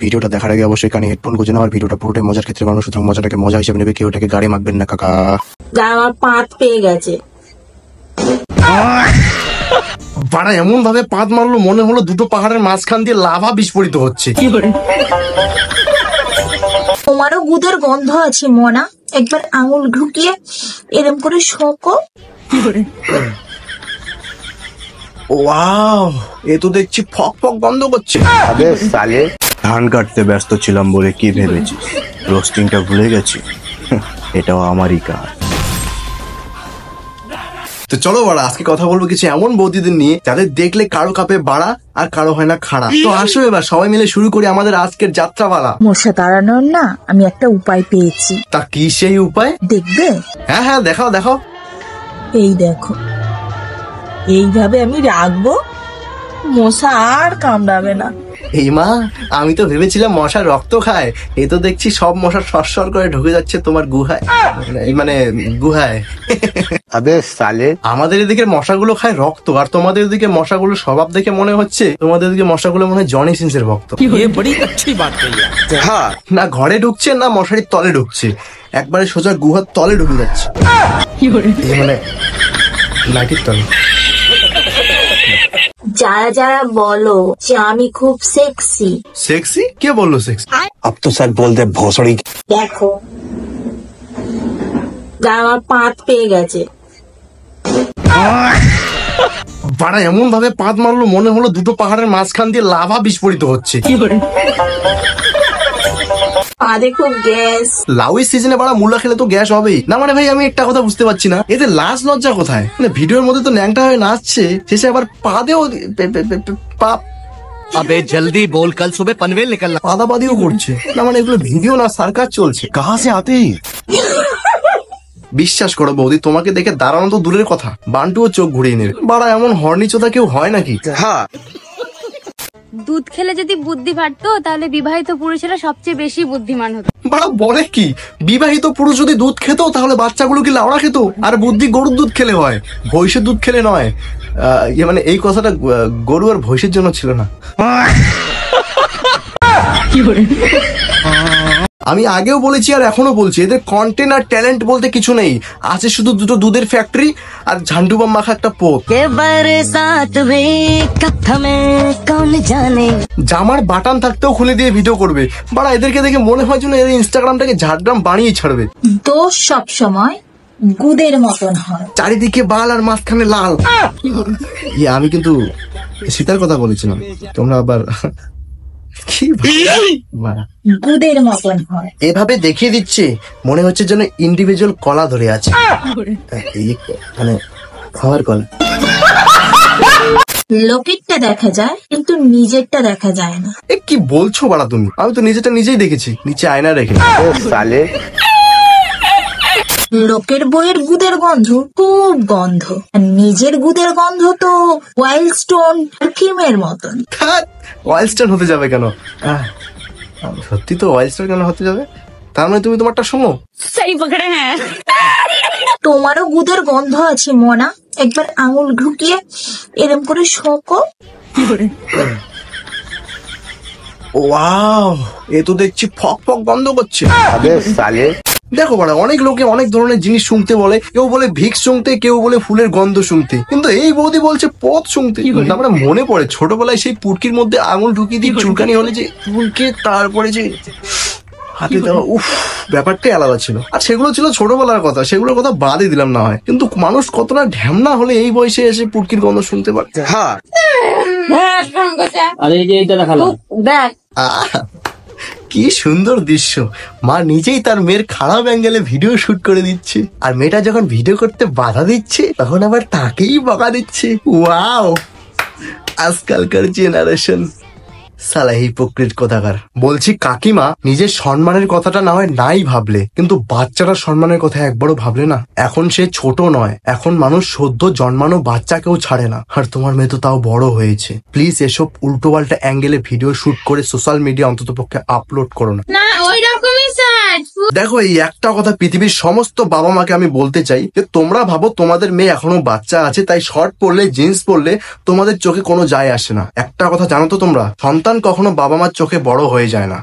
ভিডিওটা দেখার আগে অবশ্যই কানে হেডফোন গুঁজে নাও। আর ভিডিওটা পুরোটাই মজার ক্ষেত্রে বানানো, সুতরাং মজাটাকে মজা হিসেবে নেবে, কেউ এটাকে গাড়ি মাখবেন না কাকা। আমার পাত পেয়ে গেছে। বাড়া এমন ভাবে পাত মারলো মনে হলো দুটো পাহাড়ের মাঝখান দিয়ে লাভা বিস্ফোরিত হচ্ছে। তোমারও গুদের গন্ধ আছে মনা, একবার আঙুল ঢুকিয়ে এরম করে শোকো। ওয়াও, এ তো দেখছি ফক ফক গন্ধ করছে। আবে সালে, ধান কাটতে ব্যস্ত ছিলাম বলে কি ভেবেছিস রোস্টিংটা ভুলে গেছি? এটাও আমারই কাজ। তো চলো বাড়া, আজকে কথা বলবো কিছু এমন বৌদিদের নিয়ে যাদের দেখলে কারো কাপে বাড়া আর কারো হয় না খাড়া। তো আসো এবার সবাই মিলে শুরু করি আমাদের আজকের যাত্রাপালা। মশা তাড়ানোর না আমি একটা উপায় পেয়েছি। তা কি সেই উপায়? দেখবে? হ্যাঁ হ্যাঁ, দেখাও দেখাও। এই দেখো, এইভাবে আমি রাখবো, মশা আর কামড়াবে না। এই মা, আমি তো ভেবেছিলাম মশা রক্ত খায়, এ তো দেখছি সব মশা সরসর করে ঢুকে যাচ্ছে তোমার গুহায়, মানে গুহায়। আবে সালে, আমাদের এদিকে মশাগুলো খায় রক্ত, আর তোমাদের দিকে মশাগুলো স্বভাব দেখে মনে হচ্ছে তোমাদের দিকে মশাগুলো মনে হয় জনি সিন্সের ভক্ত। হ্যাঁ, না ঘরে ঢুকছে না মশারির তলে ঢুকছে, একবারে সোজা গুহার তলে ঢুকে যাচ্ছে, মানে লাঠির তলে। যারা যারা বলো যে আমি খুব সেক্সি। সেক্সি? কে বললো সেক্সি? আব তো স্যার বল দে ভোসড়ি। দেখো, আমার পাত পেয়ে গেছে। বাড়া এমন ভাবে পাত মারলো মনে হলো দুটো পাহাড়ের মাঝখান দিয়ে লাভা বিস্ফোরিত হচ্ছে। পাদে খুব গ্যাস। লাউয়ের সিজনে বাড়া মূলা খেলে তো গ্যাস হবেই না। মানে ভাই আমি একটা কথা বুঝতে পারছি না, এতে লাজ লজ্জা কোথায়? মানে ভিডিওর মধ্যে তো ন্যাংটা হয়ে নাচছে, শেষে আবার পাদেও পাপ। अबे जल्दी बोल, कल सुबह पनवेल निकलना। পাদাপাদিও করছে না, মানে এগুলো ভিডিও না সার্কাস চলছে। কাহা সে আতে? বিশ্বাস করো বৌদি, তোমাকে দেখে দাঁড়ানো তো দূরের কথা, বান্টুও চোখ ঘুরিয়ে নেবে। বাড়া এমন হর্নিচোদা কেউ হয় নাকি? হ্যাঁ, দুধ খেলে যদি বুদ্ধি বাড়তো তাহলে বিবাহিত পুরুষেরা সবচেয়ে বেশি বুদ্ধিমান হতো। বাড়া বলে কি, বিবাহিত পুরুষ যদি দুধ খেত তাহলে বাচ্চাগুলো কি লাউড়া খেত? আর বুদ্ধি গরুর দুধ খেলে হয়, ভৈষের দুধ খেলে নয়। মানে এই কথাটা গরু আর ভৈষের জন্য ছিল না। আমি আগেও বলেছি আর এখনো বলছি, এদের কন্টেন্ট আর ট্যালেন্ট বলতে কিছু নেই, আছে শুধু দুটো দুধের ফ্যাক্টরি আর ঝান্ডু বাম মাখা একটা পোত। জামার বাটন থাকতেও খুলে দিয়ে ভিডিও করবে। বাড়া এদেরকে দেখে মনে হয় যেন এদের ইনস্টাগ্রামটাকে ঝাড়গ্রাম বানিয়ে ছাড়বে। দোষ সব সময় গুদের মতন হয়, চারিদিকে বাল আর মাঝখানে লাল। আমি কিন্তু সীতার কথা বলেছিলাম, তোমরা আবার কি গুদের মতন হয়। এভাবে দেখিয়ে দিচ্ছে মনে হচ্ছে যেন ইন্ডিভিজুয়াল কলা ধরে আছে, মানে খাওয়ার কলা। লোকেরটা দেখা যায় কিন্তু নিজেরটা দেখা যায় না। এ কি বলছো বাড়া তুমি? আমি তো নিজেরটা নিজেই দেখেছি, নিচে আয়না রেখে। সালে, লোকের বইয়ের গুদের গন্ধ খুব গন্ধ, আর নিজের গুদের গন্ধ তো ওয়াইল্ড স্টোন পারফিউমের মতন। ওয়াইল্ড স্টোন হতে যাবে কেন? সত্যি তো ওয়াইল্ড স্টোন কেন হতে যাবে? তার মানে তুমি তোমারটা শোনো। সেই পকড়ে হ্যাঁ, তোমারও গুদের গন্ধ আছে মনা, একবার আঙুল ঢুকিয়ে এরম করে শোকো। ওয়াও, এ তো দেখছি ফক ফক গন্ধ করছে। আবে সালে, দেখো বাড়া, অনেক লোকে অনেক ধরনের জিনিস শুনতে বলে, কেউ বলে ভিক্স শুনতে, কেউ বলে ফুলের গন্ধ শুনতে, কিন্তু এই বৌদি বলছে পথ শুনতে। আমরা মনে পড়ে ছোটবেলায় সেই পুটকির মধ্যে আঙুল ঢুকিয়ে দিয়ে চুলকানি হলে যে চুলকে তারপরে যে হাতে দেওয়া, উফ, ব্যাপারটাই আলাদা ছিল। আর সেগুলো ছিল ছোটবেলার কথা, সেগুলোর কথা বাদই দিলাম না হয়, কিন্তু মানুষ কতটা ঢ্যামনা হলে এই বয়সে এসে পুটকির গন্ধ শুনতে পারে। হ্যাঁ, কি সুন্দর দৃশ্য, মা নিজেই তার মেয়ের খারাপ অ্যাঙ্গেলে ভিডিও শুট করে দিচ্ছে, আর মেয়েটা যখন ভিডিও করতে বাধা দিচ্ছে তখন আবার তাকেই বকা দিচ্ছে। ওয়াও, আজকালকার জেনারেশন সালা হিপোক্রিট কোথাকার। বলছি কাকিমা, নিজের সম্মানের কথাটা না হয় নাই ভাবলে, কিন্তু বাচ্চাটার সম্মানের কথা একবারও ভাবলে না? এখন সে ছোট নয়, এখন মানুষ সদ্য জন্মানো বাচ্চাকেও ছাড়ে না, আর তোমার মেয়ে তো তাও বড় হয়েছে। প্লিজ এসব উল্টো পাল্টা অ্যাঙ্গেলে ভিডিও শুট করে সোশ্যাল মিডিয়া অন্তত পক্ষে আপলোড করো না। না ওই রকমই স্যার। দেখো, এই একটা কথা পৃথিবীর সমস্ত বাবা মাকে আমি বলতে চাই যে তোমরা ভাবো তোমাদের মেয়ে এখনো বাচ্চা আছে তাই শর্ট পরলে জিন্স পরলে তোমাদের চোখে কোনো যায় আসে না। একটা কথা জানো তো তোমরা, সন্তান কখনো বাবা মার চোখে বড় হয়ে যায় না।